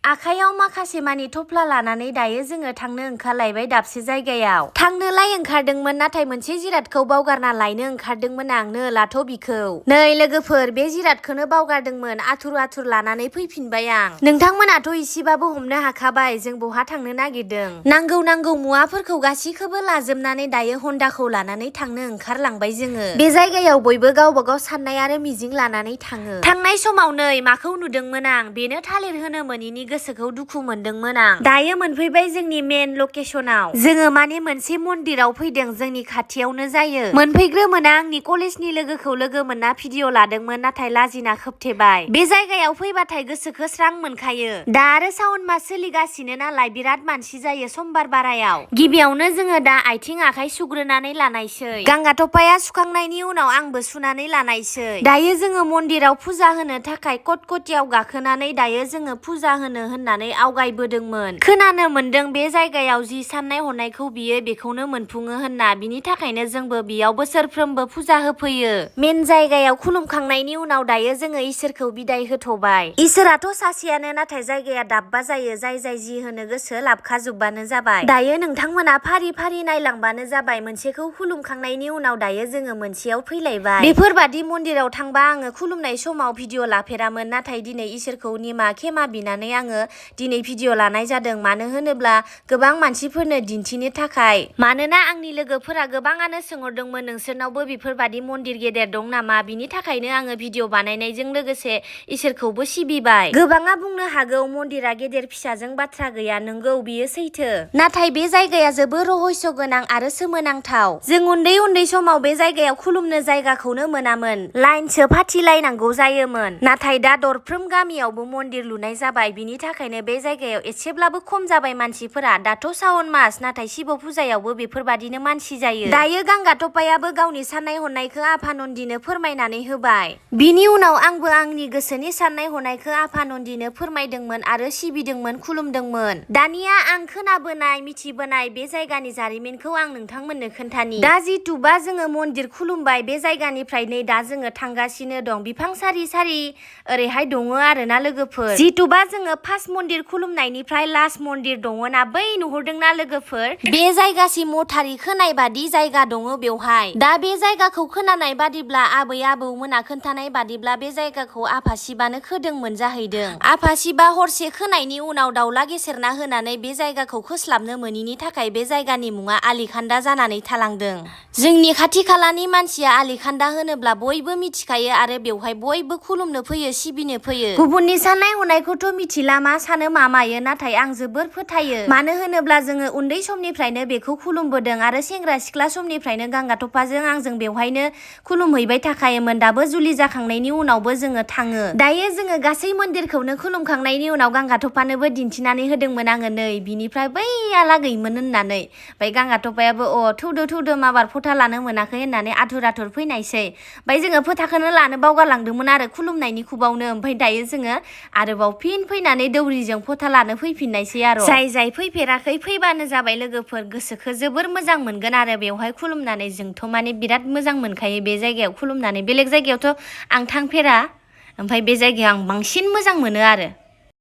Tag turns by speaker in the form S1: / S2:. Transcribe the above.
S1: आखायाव माखासे मानि थफ्ला लानानै दायो जोङो थांनो ओंखारलायबाय दाबसे जायगायाव। थांनोलाय ओंखारदोंमोन, नाथाय मोनसे जिरादखौ बावगारना लायनो ओंखारदोंमोन आं। नो लाथ' बिखौ। नै लोगोफोर, बे जिरादखौनो बावगारदोंमोन। आथुर आथुर लानानै फैफिनबाय आं। नोंथांमोनाथ' इसेबाबो हमनो हाखाबाय जों बहा थांनो नागिरदों। नांगौ मुवाफोरखौ गासैखौबो लाजोबनानै दायो हन्डाखौ लानानै थांनो ओंखारलांबाय जोङो। बे जायगायाव बयबो गावबा गाव साननाय आरो मिजिं लानानै थाङो। थांनाय समाव नै माखौ नुदोंमोन आं, बेनो थालिर होनो मोनैनि गोसोखौ दुखु मोनदोंमोन आं। दायो मोनफैबाय जोंनि मेन लकेसनाव। जोङो माने मोनसे मन्दिराव फैदों, जोंनि खाथियावनो जायो। मोनफैग्रोमोना आंनि कलेजनि लोगोखौ लोगो मोनना भिडिअ लादोंमोन, नाथाय लाजिना खोबथेबाय। बे जायगायाव फैबाथाय गोसोखौ स्रां मोनखायो। दा आरो सावन मास सोलिगासिनो नालाय बिराद मानसि जायो समबार बारायाव। गिबियावनो जोङो दा आथिं आखाइ सुग्रोनानै लानायसै। गांगाथफाया सुखांनायनि उनाव आंबो सुनानै लानायसै। दायो जोङो मन्दिराव फुजा होनो थाखाय कटकटियाव गाखोनानै दायो जोङो फुजा होनो होननानै आवगायबोदोंमोन। खोनानो मोनदों बे जायगायाव जि साननाय हनायखौ बियो बेखौनो मोनफुङो होनना। बिनि थाखायनो जोंबो बेयाव बोसोरफ्रोमबो फुजा होफैयो। मेन जायगायाव खुलुमखांनायनि उनाव दायो जोङो इसोरखौ बिदाय होथ'बाय। इसोराथ' सासेयानो, नाथाय जायगाया दाब्बा जायो। जाय जि होनो गोसो लाबखाजोबबानो जाबाय। दायो नोंथांमोना फारि फारि नायलांबानो जाबाय। मोनसेखौ खुलुमखांनायनि उनाव दायो जोङो मोनसेयाव फैलायबाय। बेफोरबादि मन्दिराव थांबा आङो खुलुमनाय समाव भिडिअ लाफेरामोन, नाथाय दिनै इसोरखौ निमा खेमा बिनानै आङो दिनै भिडिअ लानाय जादों। मानो होनोब्ला गोबां मानसिफोरनो दिन्थिनो थाखाय। मानोना आंनि लोगोफोरा गोबाङानो सोंहरदोंमोन नोंसोरनावबो बेफोरबादि मन्दिर गेदेर दं नामा। बिनि थाखायनो आङो भिडिअ बानायनायजों लोगोसे इसोरखौबो सिबिबाय। गोबाङा बुंनो हागौ मन्दिरा गेदेर फिसाजों बाथ्रा गैया। नंगौ, बियो सैथो। नाथाय बे जायगाया जोबोर रहस्य गोनां आरो सोमोनांथाव। जों उन्दै समाव बे जायगायाव खुलुमनो जायगाखौनो मोनामोन। लाइनसो फाथिलायनांगौ जायोमोन। नाथाय दा दरफ्रोम गामियावबो मन्दिर लुनाय जाबाय। बिनि थाखायनो बे जायगायाव एसेब्लाबो खम जाबाय मानसिफोरा। दाथ' सावन मास, नाथाय शिब फुजायावबो बेफोरबादिनो मानसि जायो। दायो गांगाथफायाबो गावनि साननाय हनायखौ आफानन्दिनो फोरमायनानै होबाय। बिनि उनाव आंबो आंनि गोसोनि साननाय हनायखौ आफानन्दिनो फोरमायदोंमोन आरो सिबिदोंमोन, खुलुमदोंमोन। दानिया आं खोनाबोनाय मिथिबोनाय बे जायगानि जारिमिनखौ आं नोंथांमोननो खोन्थानि। दा जिथुबा जोङो मन्दिर खुलुमबाय, बे जायगानिफ्राय नै दा जोङो थांगासिनो दं। बिफां सारि सारि ओरैहाय दङ आरोना लोगोफोर। जिथुबा जोङो फार्स्ट मन्दिर खुलुमनायनिफ्राय लास्ट मन्दिर दङना, बै नुहुरदोंना लोगोफोर? बे जायगासिम मथारि खोनाय बादि जायगा दङ बेवहाय। दा बे जायगाखौ खोनानाय बादिब्ला आबै आबौमोना खोन्थानाय बादिब्ला बे जायगाखौ आफा शिबानो खोदोंमोन जाहैदों। आफा शिबा हरसे खोनायनि उनाव दाउला गेसेरना होनानै बे जायगाखौ खोस्लाबनो मोनिनि थाखाय बे जायगानि मुङा आलिखान्दा जानानै थालांदों। जोंनि खाथि खालानि मानसिया आलिखान्दा होनोब्ला बयबो मिथिखायो आरो बेवहाय बयबो खुलुमनो फैयो, सिबिनो फैयो। गुबुननि साननाय हनायखौथ' मिथिला मा सानो मा मायो, नाथाय आं जोबोर फोथायो। मानो होनोब्ला जोङो उन्दै समनिफ्रायनो बेखौ खुलुमबोदों आरो सेंग्रा सिख्ला समनिफ्रायनो गांगाथफाजों आंजों बेवहायनो खुलुमहैबाय थाखायोमोन। दाबो जुलि जाखांनायनि उनावबो जोङो थाङो। दायो जोङो गासै मन्दिरखौनो खुलुमखांनायनि उनाव गांगाथफानोबो दिन्थिनानै होदोंमोन आङो, नै बिनिफ्राय बैयालागैमोन होननानै। ओमफ्राय गांगाथफायाबो थौदो माबार फोथा लानो मोनाखै होननानै आथुर आथुर फैनायसै। ओमफ्राय जोङो फोथाखौनो लानो बावगारलांदोंमोन आरो खुलुमनायनि खुबावनो। ओमफ्राय दायो जोङो आरोबाव फिन फैनानै दौरिजों फोथा लानो फैफिननायसै आरो। जाय फैफेराखै फैबानो जाबाय लोगोफोर। गोसोखौ जोबोर मोजां मोनगोन आरो बेवहाय खुलुमनानै। जोंथ' माने बिराद मोजां मोनखायो बे जायगायाव खुलुमनानै। बेलेग जायगायावथ' आं थांफेरा, ओमफ्राय बे जायगायाव आं बांसिन मोजां मोनो आरो।